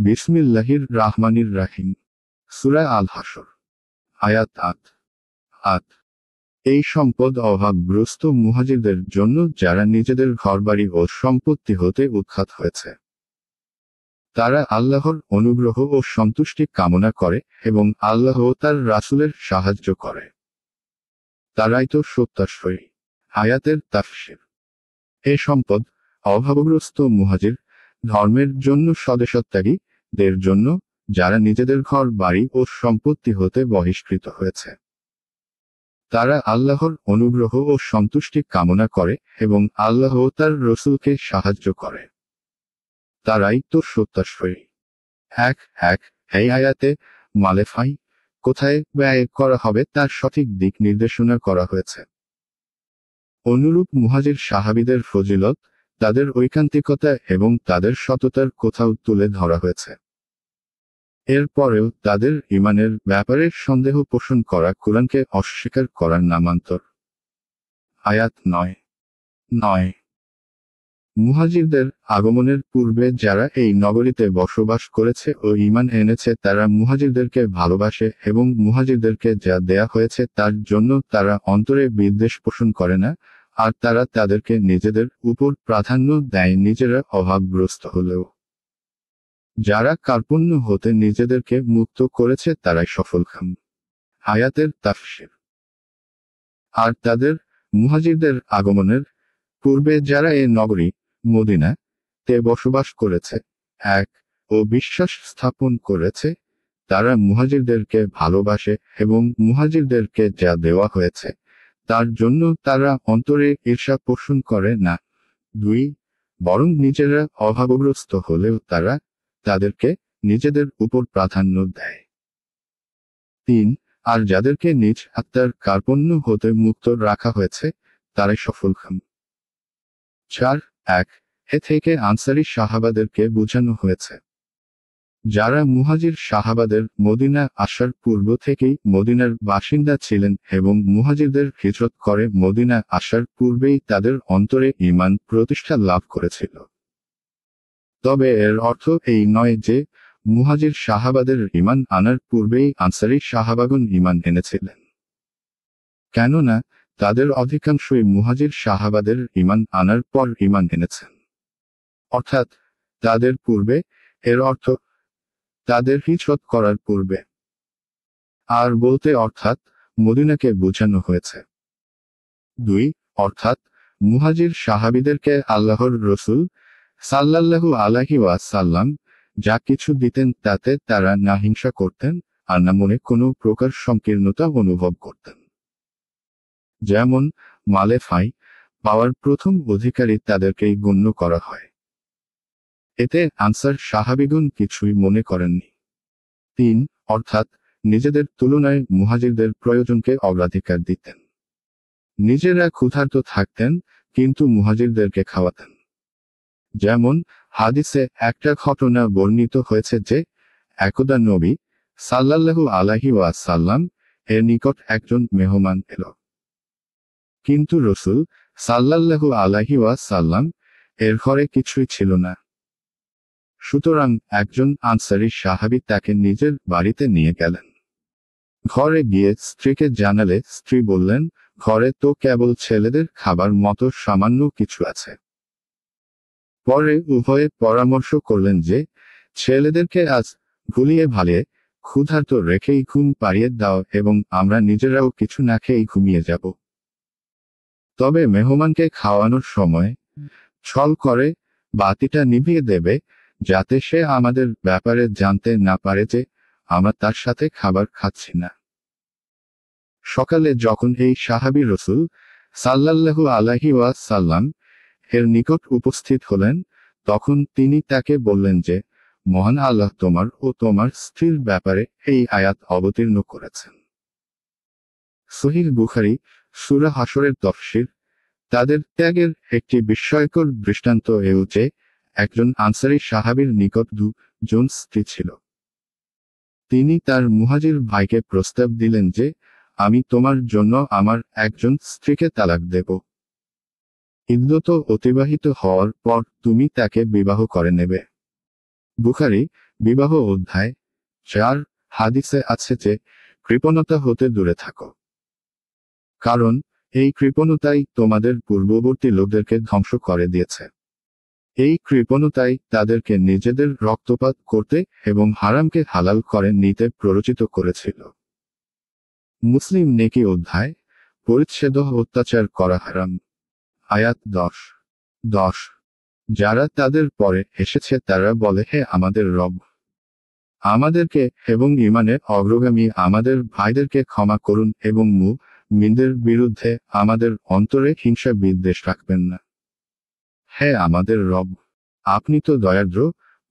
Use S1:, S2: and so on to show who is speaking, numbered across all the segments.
S1: বিসমিল্লাহির রাহমানির রাহিম। সূরা আল হাসর। আয়াত ৮। এই সম্পদ অভাবগ্রস্ত মুহাজিরদের জন্য যারা নিজেদের ঘরবাড়ি ও সম্পত্তি হতে উৎখাত হয়েছে। তারা আল্লাহর অনুগ্রহ ও সন্তুষ্টি কামনা করে এবং আল্লাহ ও তার রাসূলের সাহায্য করে। তারাই তো সত্যাশ্রয়ী। আয়াতের তাফসীর। এ সম্পদ অভাবগ্রস্ত মুহাজির, ধর্মের জন্য স্বদেশত্যাগী দের জন্য, যারা নিজেদের ঘর বাড়ি ও সম্পত্তি হতে বহিষ্কৃত হয়েছে। তারা আল্লাহর অনুগ্রহ ও সন্তুষ্টি কামনা করে এবং আল্লাহ ও তার রসূলকে সাহায্য করে। তারাই তো সত্যাশ্রয়ী। এই আয়াতে মালেফাই কোথায় ব্যয় করা হবে তার সঠিক দিক নির্দেশনা করা হয়েছে। অনুরূপ মুহাজির সাহাবীদের ফজিলত, তাদের ঐকান্তিকতা এবং তাদের সততার কোথাও তুলে ধরা হয়েছে। এরপরেও তাদের ঈমানের ব্যাপারে সন্দেহ পোষণ করা কুরআনকে অস্বীকার করার নামান্তর। আয়াত ৯। মুহাজিরদের আগমনের পূর্বে যারা এই নগরীতে বসবাস করেছে ও ঈমান এনেছে তারা মুহাজিরদেরকে ভালোবাসে এবং মুহাজিরদেরকে যা দেয়া হয়েছে তার জন্য তারা অন্তরে বিদ্বেষ পোষণ করে না, আর তারা তাদেরকে নিজেদের উপর প্রাধান্য দেয় নিজেরা অভাবগ্রস্ত হলেও। যারা কার্পণ্য হতে নিজেদেরকে মুক্ত করেছে তারাই সফলকাম। আয়াতের তাফসীর। আর তাদের মুহাজিরদের আগমনের পূর্বে যারা এ নগরী মদিনা তে বসবাস করেছে ও বিশ্বাস স্থাপন করেছে, তারা মুহাজিরদেরকে ভালোবাসে এবং মুহাজিরদেরকে যা দেওয়া হয়েছে তার জন্য তারা অন্তরে ঈর্ষা পোষণ করে না। ২ বরং নিজেরা অভাবগ্রস্ত হলেও তারা তাদেরকে নিজেদের উপর প্রাধান্য দেয়। ৩ আর যাদেরকে নিজ আত্মার কার্পণ্য হতে মুক্ত রাখা হয়েছে তারাই সফলকাম। ৪ এ থেকে আনসারী সাহাবাদেরকে বোঝানো হয়েছে। যারা মুহাজির সাহাবাদের মদিনা আসার পূর্ব থেকেই মদিনার বাসিন্দা ছিলেন এবং মুহাজিরদের হিজরত করে মদিনা আসার পূর্বেই তাদের অন্তরে ঈমান প্রতিষ্ঠা লাভ করেছিল। তবে এর অর্থ এই নয় যে মুহাজির সাহাবাদের ঈমান আনার পূর্বেই আনসারী সাহাবাগণ ঈমান এনেছিলেন। কেননা তাদের অধিকাংশই মুহাজির সাহাবাদের ঈমান আনার পর ঈমান এনেছেন। অর্থাৎ তাদের পূর্বে, এর অর্থ তাদের হিজরত করার পূর্বে। আর বলতে অর্থাৎ মদিনাকে বোঝানো হয়েছে। ২ অর্থাৎ মুহাজির সাহাবীদেরকে আল্লাহর রসূল সাল্লাল্লাহু আলাইহি ওয়াসাল্লাম যা কিছু দিতেন তাতে তারা না হিংসা করতেন আর না মনে কোনো প্রকার সংকীর্ণতা অনুভব করতেন। যেমন মালে ফাই পাওয়ার প্রথম অধিকারী তাদেরকেই গণ্য করা হয়। এতে আনসার সাহাবীগণ কিছুই মনে করেননি। ৩ অর্থাৎ নিজেদের তুলনায় মুহাজিরদের প্রয়োজনকে অগ্রাধিকার দিতেন। নিজেরা ক্ষুধার্ত থাকতেন কিন্তু মুহাজিরদেরকে খাওয়াতেন। যেমন হাদিসে একটা ঘটনা বর্ণিত হয়েছে যে একদা নবী সাল্লাল্লাহু আলাইহি ওয়াসাল্লাম এর নিকট একজন মেহমান এল। কিন্তু রসূল সাল্লাল্লাহু আলাইহি ওয়াসাল্লাম এর ঘরে কিছুই ছিল না। সুতরাং একজন আনসারী সাহাবী তাকে নিজের বাড়িতে নিয়ে গেলেন। ঘরে গিয়ে স্ত্রীকে জানালে স্ত্রী বললেন, ঘরে তো কেবল ছেলেদের খাবার মতো সামান্য কিছু আছে। পরে উভয়ে পরামর্শ করলেন যে ছেলেদেরকে আজ ভুলিয়ে ভালিয়ে ক্ষুধার্ত রেখেই ঘুম পাড়িয়ে দাও এবং আমরা নিজেরাও কিছু না খেয়েই ঘুমিয়ে যাব। তবে মেহমানকে খাওয়ানোর সময় ছল করে বাতিটা নিভিয়ে দেবে, যাতে সে আমাদের ব্যাপারে জানতে না পারে যে আমরা তার সাথে খাবার খাচ্ছি না। সকালে যখন এই সাহাবী রসূল সাল্লাল্লাহু আলাইহি ওয়াসাল্লাম এর নিকট উপস্থিত হলেন, তখন তিনি তাকে বললেন যে মহান আল্লাহ তোমার ও তোমার স্ত্রীর ব্যাপারে এই আয়াত অবতীর্ণ করেছেন। সহিহ বুখারী সূরা হাশরের তাফসীর। তাদের ত্যাগের একটি বিস্ময়কর দৃষ্টান্ত এও যে একজন আনসারী সাহাবীর নিকট ২ জন স্ত্রী ছিল। তিনি তার মুহাজির ভাইকে প্রস্তাব দিলেন যে আমি তোমার জন্য আমার একজন স্ত্রীকে তালাক দেব। ইদ্যত অতিবাহিত হওয়ার পর তুমি তাকে বিবাহ করে নেবে। বুখারী বিবাহ অধ্যায় 4 হাদিসে আছে যে কৃপণতা হতে দূরে থাকো, কারণ এই কৃপণতাই তোমাদের পূর্ববর্তী লোকদেরকে ধ্বংস করে দিয়েছে। এই কৃপণতাই তাদেরকে নিজেদের রক্তপাত করতে এবং হারামকে হালাল করে নিতে প্ররোচিত করেছিল। মুসলিম নেকি অধ্যায় পরিচ্ছেদ অত্যাচার করা হারাম। আয়াত 10 যারা তাদের পরে এসেছে তারা বলে, হে আমাদের রব, আমাদেরকে এবং ঈমানে অগ্রগামী আমাদের ভাইদেরকে ক্ষমা করুন এবং মুমিনদের বিরুদ্ধে আমাদের অন্তরে হিংসা বিদ্বেষ রাখবেন না। হে আমাদের রব, আপনি তো দয়ার্দ্র,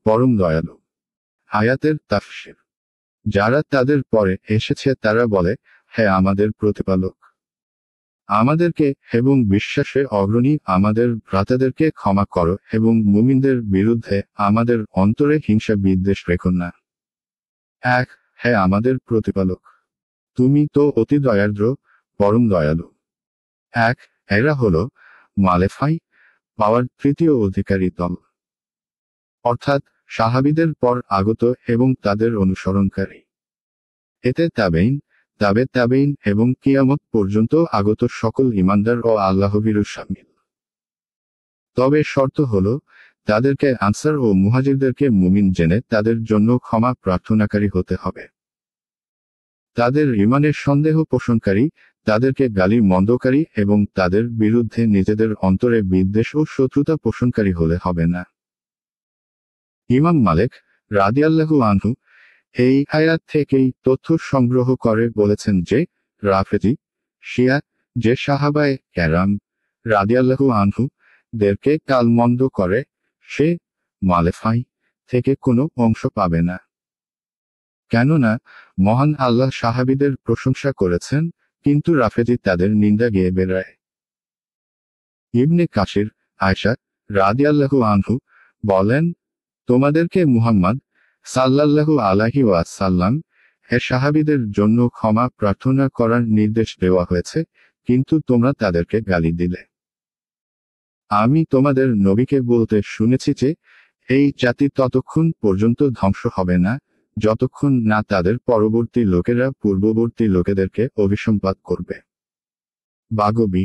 S1: পরম দয়ালু। আয়াতের তাফসীর। যারা তাদের পরে এসেছে তারা বলে, হে আমাদের প্রতিপালক, আমাদেরকে এবং বিশ্বাসে অগ্রণী আমাদের ভ্রাতাদেরকে ক্ষমা করো এবং মুমিনদের বিরুদ্ধে আমাদের অন্তরে হিংসা বিদ্বেষ রেখো না। হে আমাদের প্রতিপালক, তুমি তো অতি দয়ার্দ্র, পরম দয়ালু। এরা হলো মালেফাই পাওয়ার তৃতীয় অধিকারী দল, অর্থাৎ সাহাবীদের পর আগত এবং তাদের অনুসরণকারী। এতে তাবেইন এবং কিয়ামত পর্যন্ত আগত সকল ঈমানদার ও আল্লাহভীরু শামিল। তবে শর্ত হলো, তাদেরকে আনসার ও মুহাজিরদেরকে মুমিন জেনে তাদের জন্য ক্ষমা প্রার্থনাকারী হতে হবে। তাদের ঈমানের সন্দেহ পোষণকারী, তাদেরকে গালি মন্দকারী এবং তাদের বিরুদ্ধে নিজেদের অন্তরে বিদ্বেষ ও শত্রুতা পোষণকারী হলে হবে না। ইমাম মালিক রাদিয়াল্লাহু আনহু এই আয়াত থেকেই তথ্য সংগ্রহ করে বলেছেন যে রাফেজি শিয়া যে সাহাবায়ে কেরাম রাদিয়াল্লাহু আনহু দেরকে গালমন্দ করে, সে মালেফাই থেকে কোনো অংশ পাবে না। কেননা মহান আল্লাহ সাহাবীদের প্রশংসা করেছেন, কিন্তু রাফেজি তাদের নিন্দা গেয়ে বেড়ায়। ইবনে কাসির আয়েশা রাদিয়াল্লাহু আনহু বলেন, তোমাদেরকে মুহাম্মদ সাল্লাল্লাহু আলাইহি ওয়াসাল্লাম এর সাহাবীদের জন্য ক্ষমা প্রার্থনা করার নির্দেশ দেওয়া হয়েছে, কিন্তু তোমরা তাদেরকে গালি দিলে। আমি তোমাদের নবীকে বলতে শুনেছি যে এই জাতি ততক্ষণ পর্যন্ত ধ্বংস হবে না যতক্ষণ না তাদের পরবর্তী লোকেরা পূর্ববর্তী লোকেদেরকে অভিসম্পাত করবে। বাগবী।